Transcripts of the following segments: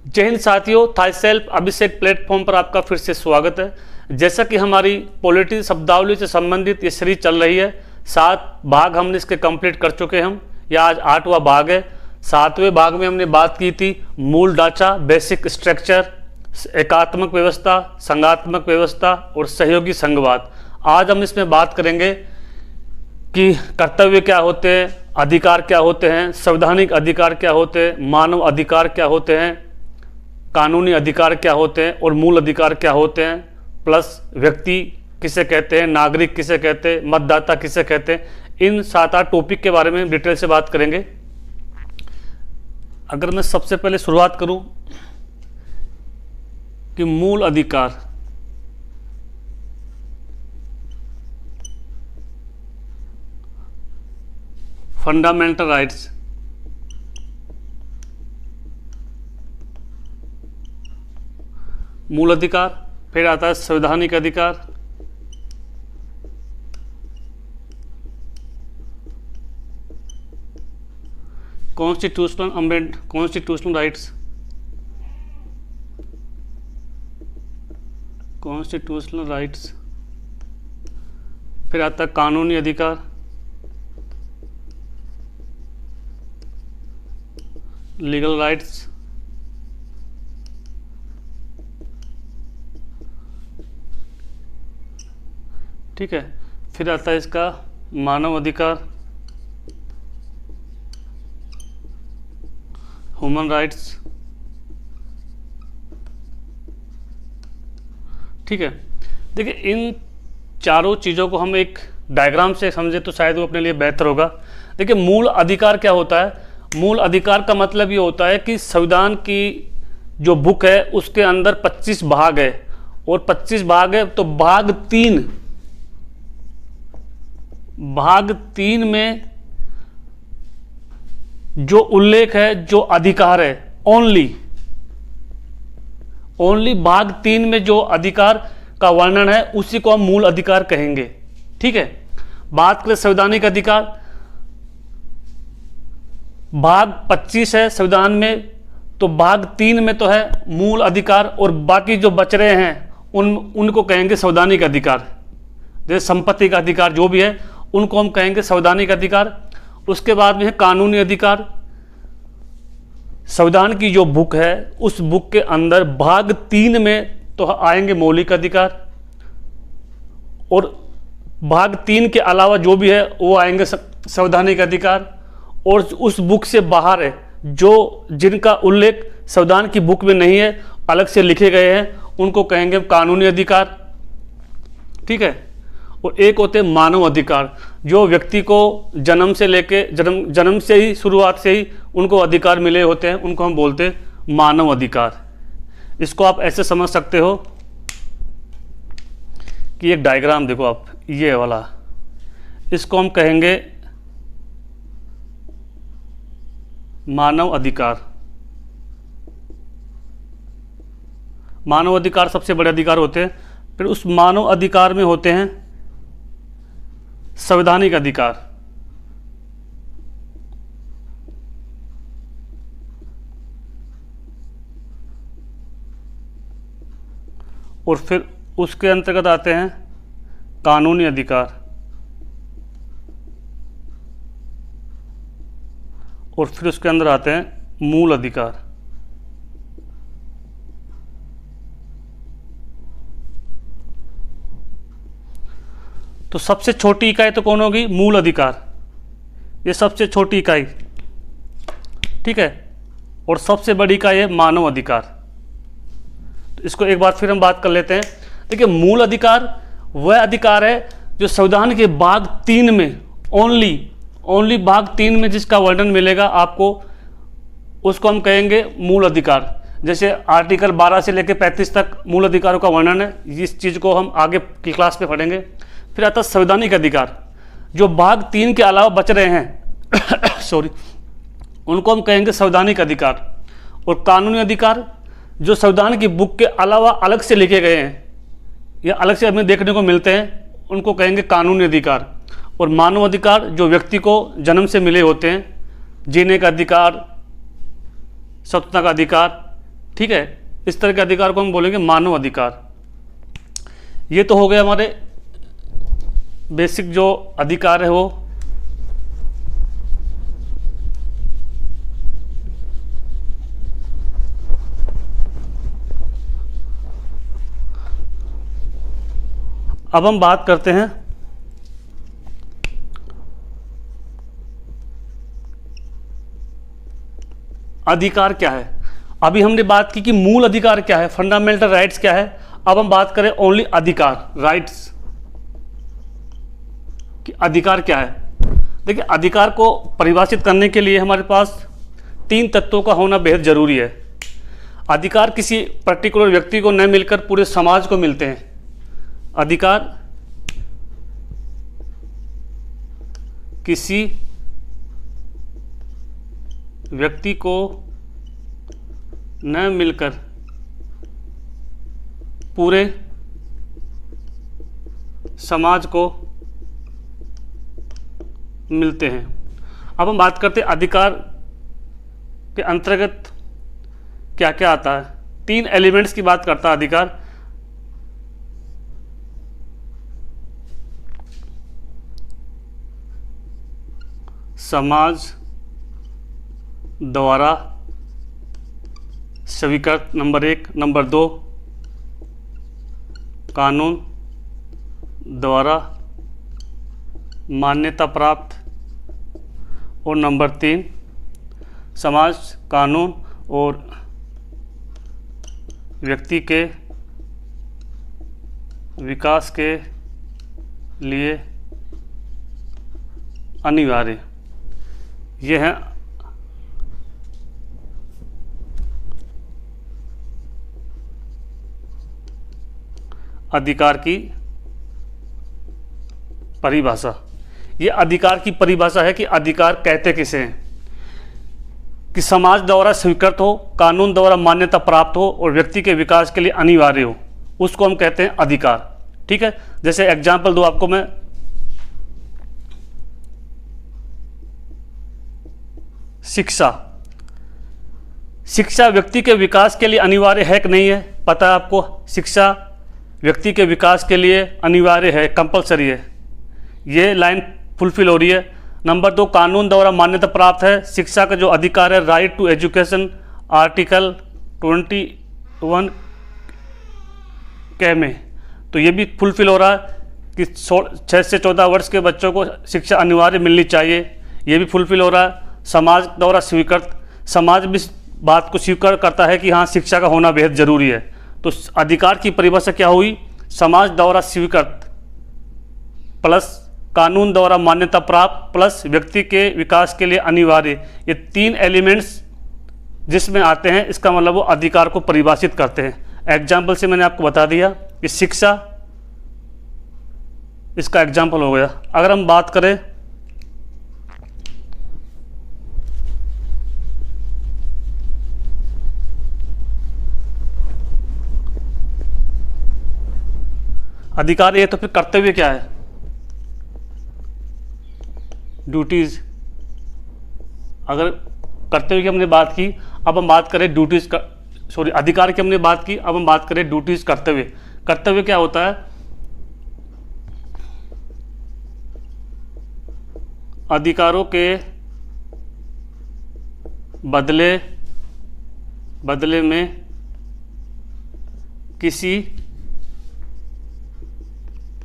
जय हिंद साथियों, Thai self अभिषेक platform पर आपका फिर से स्वागत है। जैसा कि हमारी पॉलिटी शब्दावली से संबंधित ये सीरीज चल रही है, 7 भाग हमने इसके कंप्लीट कर चुके हैं हम। यह आज 8वां भाग है। 7वें भाग में हमने बात की थी मूल ढांचा, बेसिक स्ट्रक्चर, एकात्मक व्यवस्था, संघात्मक व्यवस्था और सहयोगी संघवाद। आज हम इसमें बात करेंगे कि कर्तव्य क्या होते हैं, अधिकार क्या होते हैं, संवैधानिक अधिकार क्या होते हैं, मानव अधिकार क्या होते हैं, कानूनी अधिकार क्या होते हैं और मूल अधिकार क्या होते हैं, प्लस व्यक्ति किसे कहते हैं, नागरिक किसे कहते हैं, मतदाता किसे कहते हैं। इन 7-8 टॉपिक के बारे में डिटेल से बात करेंगे। अगर मैं सबसे पहले शुरुआत करूं कि मूल अधिकार, फंडामेंटल राइट्स, मूल अधिकार, फिर आता है संवैधानिक अधिकार, कॉन्स्टिट्यूशनल राइट्स, फिर आता है कानूनी अधिकार, लीगल राइट्स, ठीक है। फिर आता है इसका मानव अधिकार, ह्यूमन राइट्स, ठीक है। देखिए, इन चारों चीज़ों को हम एक डायग्राम से समझे तो शायद वो अपने लिए बेहतर होगा। देखिए, मूल अधिकार क्या होता है? मूल अधिकार का मतलब ये होता है कि संविधान की जो बुक है उसके अंदर 25 भाग है और 25 भाग है, तो भाग 3 में जो उल्लेख है, जो अधिकार है, ओनली भाग 3 में जो अधिकार का वर्णन है उसी को हम मूल अधिकार कहेंगे, ठीक है। बात करें संवैधानिक अधिकार, भाग 25 है संविधान में, तो भाग 3 में तो है मूल अधिकार और बाकी जो बच रहे हैं उनको कहेंगे संवैधानिक अधिकार। जैसे संपत्ति का अधिकार जो भी है उनको हम कहेंगे संवैधानिक अधिकार। उसके बाद में है कानूनी अधिकार। संविधान की जो बुक है उस बुक के अंदर भाग 3 में तो आएंगे मौलिक अधिकार और भाग 3 के अलावा जो भी है वो आएंगे संवैधानिक अधिकार। और उस बुक से बाहर है जिनका उल्लेख संविधान की बुक में नहीं है, अलग से लिखे गए हैं, उनको कहेंगे कानूनी अधिकार, ठीक है। और एक होते हैं मानव अधिकार, जो व्यक्ति को जन्म से लेके जन्म से ही, शुरुआत से ही उनको अधिकार मिले होते हैं, उनको हम बोलते हैं मानव अधिकार। इसको आप ऐसे समझ सकते हो कि एक डायग्राम देखो आप, ये वाला, इसको हम कहेंगे मानव अधिकार। मानव अधिकार सबसे बड़े अधिकार होते हैं। फिर उस मानव अधिकार में होते हैं संवैधानिक अधिकार, और फिर उसके अंतर्गत आते हैं कानूनी अधिकार, और फिर उसके अंदर आते हैं मूल अधिकार। तो सबसे छोटी इकाई तो कौन होगी? मूल अधिकार, ये सबसे छोटी इकाई, ठीक है। और सबसे बड़ी इकाई है मानव अधिकार। तो इसको एक बार फिर हम बात कर लेते हैं। देखिए, मूल अधिकार वह अधिकार है जो संविधान के भाग 3 में, ओनली भाग 3 में जिसका वर्णन मिलेगा आपको, उसको हम कहेंगे मूल अधिकार। जैसे आर्टिकल 12 से लेकर 35 तक मूल अधिकारों का वर्णन है। इस चीज़ को हम आगे की क्लास में पढ़ेंगे। फिर आता है संवैधानिक अधिकार, जो भाग 3 के अलावा बच रहे हैं सॉरी, उनको हम कहेंगे संवैधानिक अधिकार। और कानूनी अधिकार, जो संविधान की बुक के अलावा अलग से लिखे गए हैं या अलग से हमें देखने को मिलते हैं, उनको कहेंगे कानूनी अधिकार। और मानव अधिकार, जो व्यक्ति को जन्म से मिले होते हैं, जीने का अधिकार, स्वतंत्रता का अधिकार, ठीक है, इस तरह के अधिकार को हम बोलेंगे मानव अधिकार। ये तो हो गए हमारे बेसिक जो अधिकार है वो। अब हम बात करते हैं अधिकार क्या है। अभी हमने बात की कि मूल अधिकार क्या है, फंडामेंटल राइट्स क्या है। अब हम बात करें ओनली अधिकार, राइट्स कि अधिकार क्या है। देखिए, अधिकार को परिभाषित करने के लिए हमारे पास 3 तत्वों का होना बेहद जरूरी है। अधिकार किसी पर्टिकुलर व्यक्ति को न मिलकर पूरे समाज को मिलते हैं। अधिकार किसी व्यक्ति को न मिलकर पूरे समाज को मिलते हैं। अब हम बात करते हैं अधिकार के अंतर्गत क्या क्या आता है। 3 एलिमेंट्स की बात करता है अधिकार। समाज द्वारा स्वीकृत नंबर 1, नंबर 2 कानून द्वारा मान्यता प्राप्त, और नंबर 3 समाज, कानून और व्यक्ति के विकास के लिए अनिवार्य। ये है अधिकार की परिभाषा। ये अधिकार की परिभाषा है कि अधिकार कहते किसे हैं, कि समाज द्वारा स्वीकृत हो, कानून द्वारा मान्यता प्राप्त हो और व्यक्ति के विकास के लिए अनिवार्य हो, उसको हम कहते हैं अधिकार। ठीक है, जैसे एग्जाम्पल दो आपको मैं। शिक्षा, शिक्षा व्यक्ति के विकास के लिए अनिवार्य है कि नहीं है, पता है आपको। शिक्षा व्यक्ति के विकास के लिए अनिवार्य है, कंपलसरी है, ये लाइन फुलफिल हो रही है। नंबर 2 कानून द्वारा मान्यता प्राप्त है। शिक्षा का जो अधिकार है, राइट टू एजुकेशन, आर्टिकल 21 के में, तो ये भी फुलफिल हो रहा है कि 6 से 14 वर्ष के बच्चों को शिक्षा अनिवार्य मिलनी चाहिए, ये भी फुलफिल हो रहा है। समाज द्वारा स्वीकृत, समाज भी इस बात को स्वीकार करता है कि हाँ शिक्षा का होना बेहद जरूरी है। तो अधिकार की परिभाषा क्या हुई, समाज द्वारा स्वीकृत प्लस कानून द्वारा मान्यता प्राप्त प्लस व्यक्ति के विकास के लिए अनिवार्य। ये 3 एलिमेंट्स जिसमें आते हैं, इसका मतलब वो अधिकार को परिभाषित करते हैं। एग्जाम्पल से मैंने आपको बता दिया कि शिक्षा इसका एग्जाम्पल हो गया। अगर हम बात करें अधिकार, ये तो फिर कर्तव्य क्या है, ड्यूटीज। अगर कर्तव्य की हमने बात की, अब हम बात करें ड्यूटीज का, सॉरी अधिकार की हमने बात की, अब हम बात करें ड्यूटीज, कर्तव्य। कर्तव्य क्या होता है, अधिकारों के बदले में किसी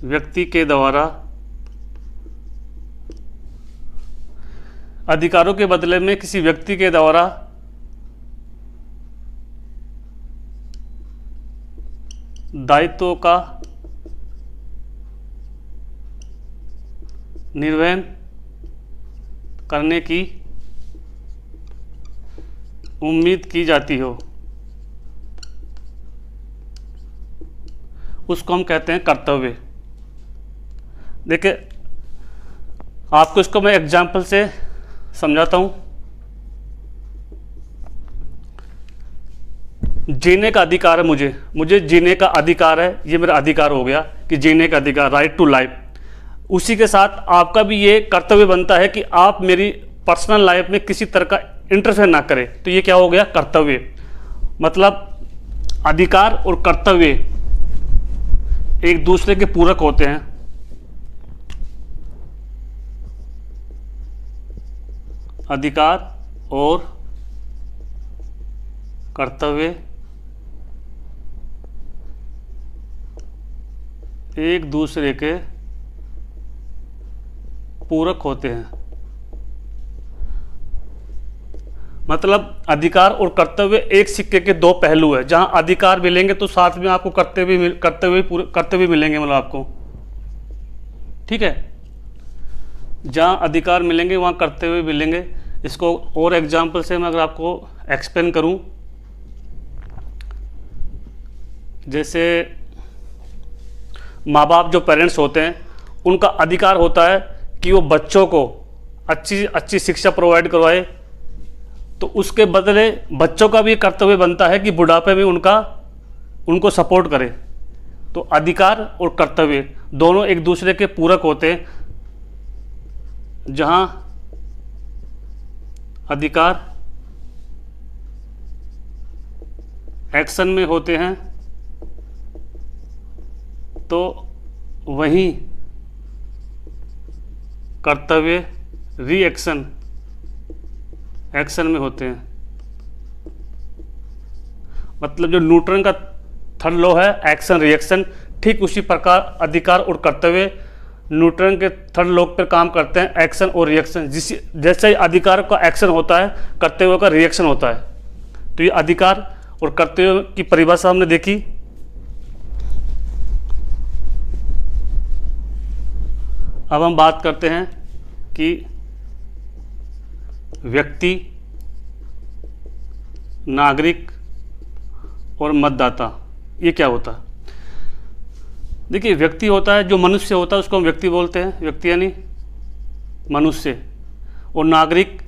व्यक्ति के द्वारा, अधिकारों के बदले में किसी व्यक्ति के द्वारा दायित्वों का निर्वहन करने की उम्मीद की जाती हो, उसको हम कहते हैं कर्तव्य। देखिए, आपको इसको मैं एग्जाम्पल से समझाता हूं। जीने का अधिकार है, मुझे जीने का अधिकार है, ये मेरा अधिकार हो गया कि जीने का अधिकार, राइट टू लाइफ। उसी के साथ आपका भी ये कर्तव्य बनता है कि आप मेरी पर्सनल लाइफ में किसी तरह का इंटरफेयर ना करें, तो ये क्या हो गया, कर्तव्य। मतलब अधिकार और कर्तव्य एक दूसरे के पूरक होते हैं। अधिकार और कर्तव्य एक दूसरे के पूरक होते हैं। मतलब अधिकार और कर्तव्य एक सिक्के के दो पहलू है। जहां अधिकार मिलेंगे तो साथ में आपको कर्तव्य मिलेंगे, मतलब आपको, ठीक है। जहां अधिकार मिलेंगे वहां कर्तव्य मिलेंगे। इसको और एग्जाम्पल से मैं अगर आपको एक्सप्लेन करूं, जैसे माँ बाप जो पेरेंट्स होते हैं उनका अधिकार होता है कि वो बच्चों को अच्छी शिक्षा प्रोवाइड करवाए, तो उसके बदले बच्चों का भी कर्तव्य बनता है कि बुढ़ापे में उनको सपोर्ट करे। तो अधिकार और कर्तव्य दोनों एक दूसरे के पूरक होते हैं। जहां अधिकार एक्शन में होते हैं तो वहीं कर्तव्य रिएक्शन एक्शन में होते हैं। मतलब जो न्यूटन का थर्ड लॉ है एक्शन रिएक्शन, ठीक उसी प्रकार अधिकार और कर्तव्य न्यूटन के थर्ड लॉ पर काम करते हैं, एक्शन और रिएक्शन। जैसे अधिकार का एक्शन होता है, कर्तव्य का रिएक्शन होता है। तो ये अधिकार और कर्तव्य की परिभाषा हमने देखी। अब हम बात करते हैं कि व्यक्ति, नागरिक और मतदाता ये क्या होता है। देखिए, व्यक्ति होता है जो मनुष्य होता है उसको हम व्यक्ति बोलते हैं, व्यक्ति यानी मनुष्य। और नागरिक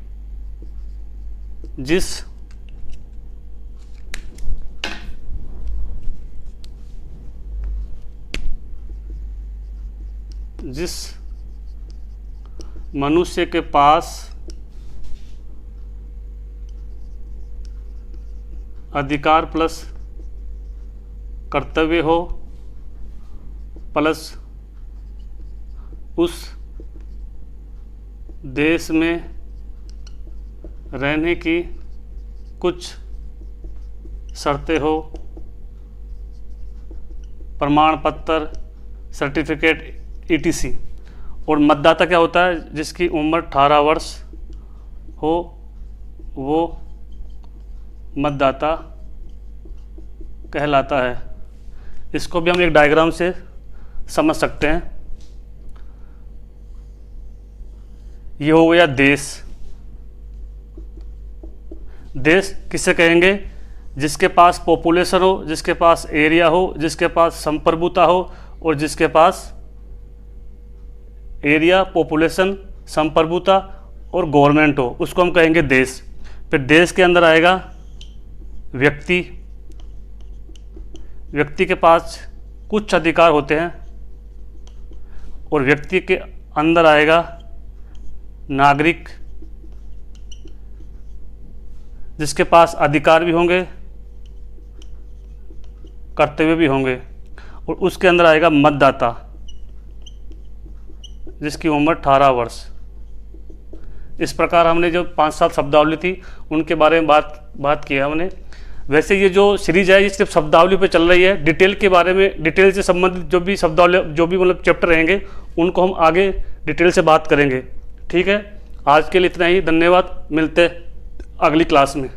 जिस मनुष्य के पास अधिकार प्लस कर्तव्य हो प्लस उस देश में रहने की कुछ शर्तें हो, प्रमाण पत्र, सर्टिफिकेट ईटीसी। और मतदाता क्या होता है, जिसकी उम्र 18 वर्ष हो वो मतदाता कहलाता है। इसको भी हम एक डायग्राम से समझ सकते हैं। ये हो गया देश। देश किसे कहेंगे, जिसके पास पॉपुलेशन हो, जिसके पास एरिया हो, जिसके पास संप्रभुता हो और जिसके पास एरिया, पॉपुलेशन, संप्रभुता और गवर्नमेंट हो, उसको हम कहेंगे देश। फिर देश के अंदर आएगा व्यक्ति। व्यक्ति के पास कुछ अधिकार होते हैं और व्यक्ति के अंदर आएगा नागरिक, जिसके पास अधिकार भी होंगे, कर्तव्य भी होंगे। और उसके अंदर आएगा मतदाता, जिसकी उम्र 18 वर्ष। इस प्रकार हमने जो 5-7 शब्दावली थी उनके बारे में बात किया हमने। वैसे ये जो सीरीज है ये सिर्फ शब्दावली पे चल रही है। डिटेल के बारे में, डिटेल से संबंधित जो भी शब्दावली, जो भी मतलब चैप्टर रहेंगे उनको हम आगे डिटेल से बात करेंगे। ठीक है, आज के लिए इतना ही। धन्यवाद, मिलते अगली क्लास में।